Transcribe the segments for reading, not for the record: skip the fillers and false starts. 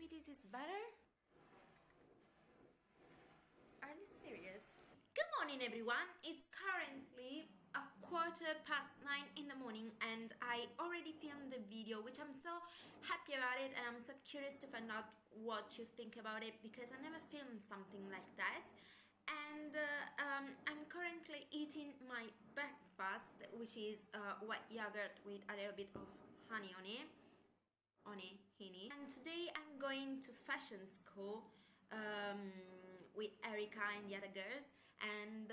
this is better? Are you serious? Good morning everyone, it's currently 9:15 in the morning and I already filmed the video, which I'm so happy about it, and I'm so curious to find out what you think about it because I never filmed something like that. And I'm currently eating my breakfast, which is white yogurt with a little bit of honey on it. And today I'm going to fashion school with Erica and the other girls, and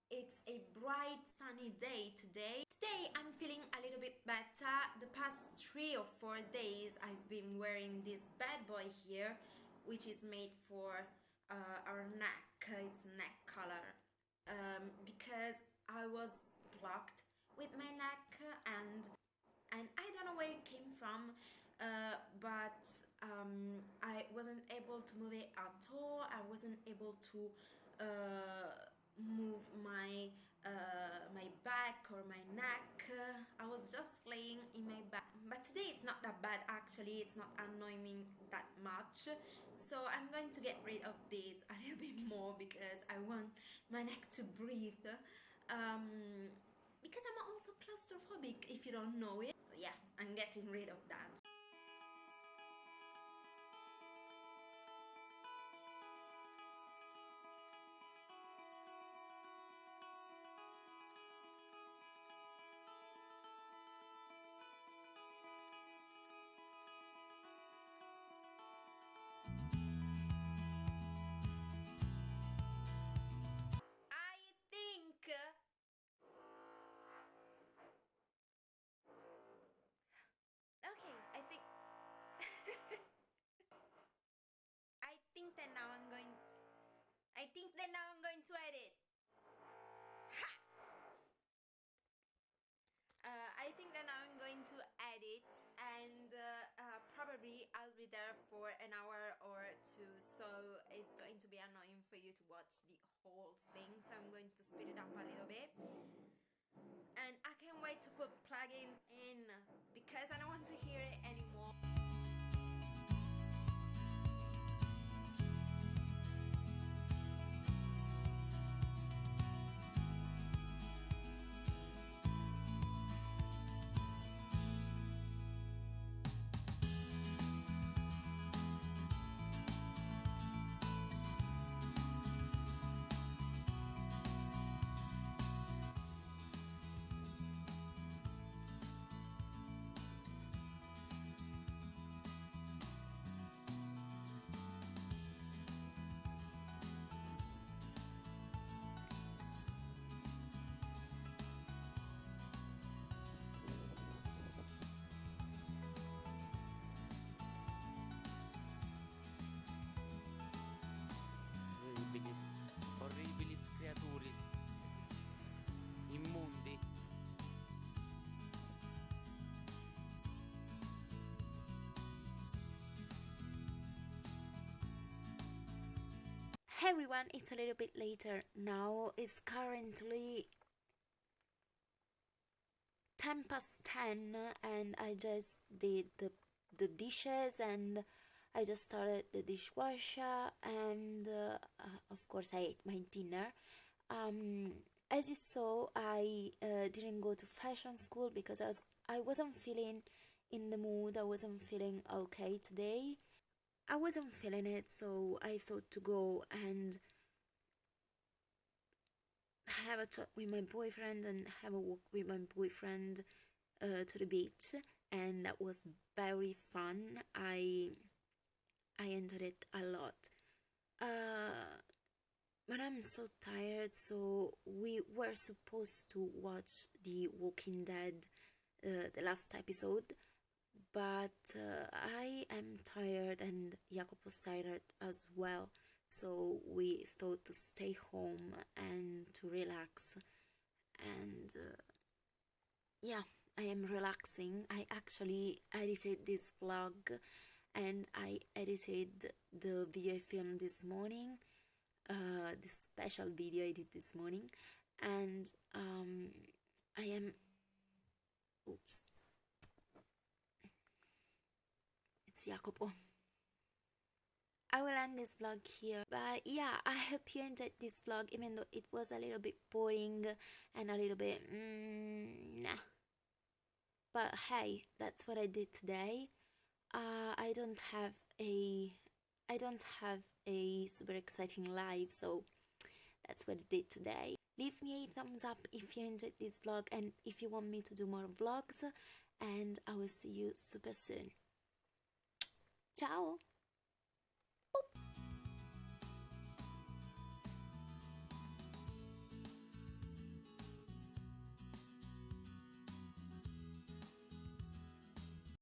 it's a bright sunny day today. Today I'm feeling a little bit better. The past 3 or 4 days I've been wearing this bad boy here, which is made for our neck. It's neck color because I was blocked with my neck, and I don't know where it came from, but I wasn't able to move it at all. I wasn't able to move my my back or my neck. I was just laying in my bed. But today it's not that bad actually. It's not annoying me that much. So I'm going to get rid of this a little bit more because I want my neck to breathe. Because I'm also claustrophobic, if you don't know it. So yeah, I'm getting rid of that. Okay, I think that now I'm going to edit. Ha! I think that now I'm going to edit, and probably I'll be there for an hour or two, so it's going to be annoying for you to watch the whole thing, so I'm going to speed it up a little bit. And I can't wait to put plugins in because I don't want to hear it anymore. Horribilis creaturis, immundi. Hey everyone, it's a little bit later now. It's currently 10:10 and I just did the dishes, and I just started the dishwasher, and of course I ate my dinner. As you saw, I didn't go to fashion school because I wasn't feeling in the mood. I wasn't feeling okay today. I wasn't feeling it, so I thought to go and have a chat with my boyfriend and have a walk with my boyfriend to the beach, and that was very fun. I enjoyed it a lot. But I'm so tired, so we were supposed to watch The Walking Dead, the last episode, but I am tired and Jacob was tired as well, so we thought to stay home and to relax. And yeah, I am relaxing. I actually edited this vlog and I edited the video I filmed this morning, this special video I did this morning, and I am, oops, it's Jacopo. I will end this vlog here. But yeah, I hope you enjoyed this vlog, even though it was a little bit boring and a little bit nah. But hey, that's what I did today. I don't have a super exciting life, so that's what I did today. Leave me a thumbs up if you enjoyed this vlog and if you want me to do more vlogs, and I will see you super soon. Ciao!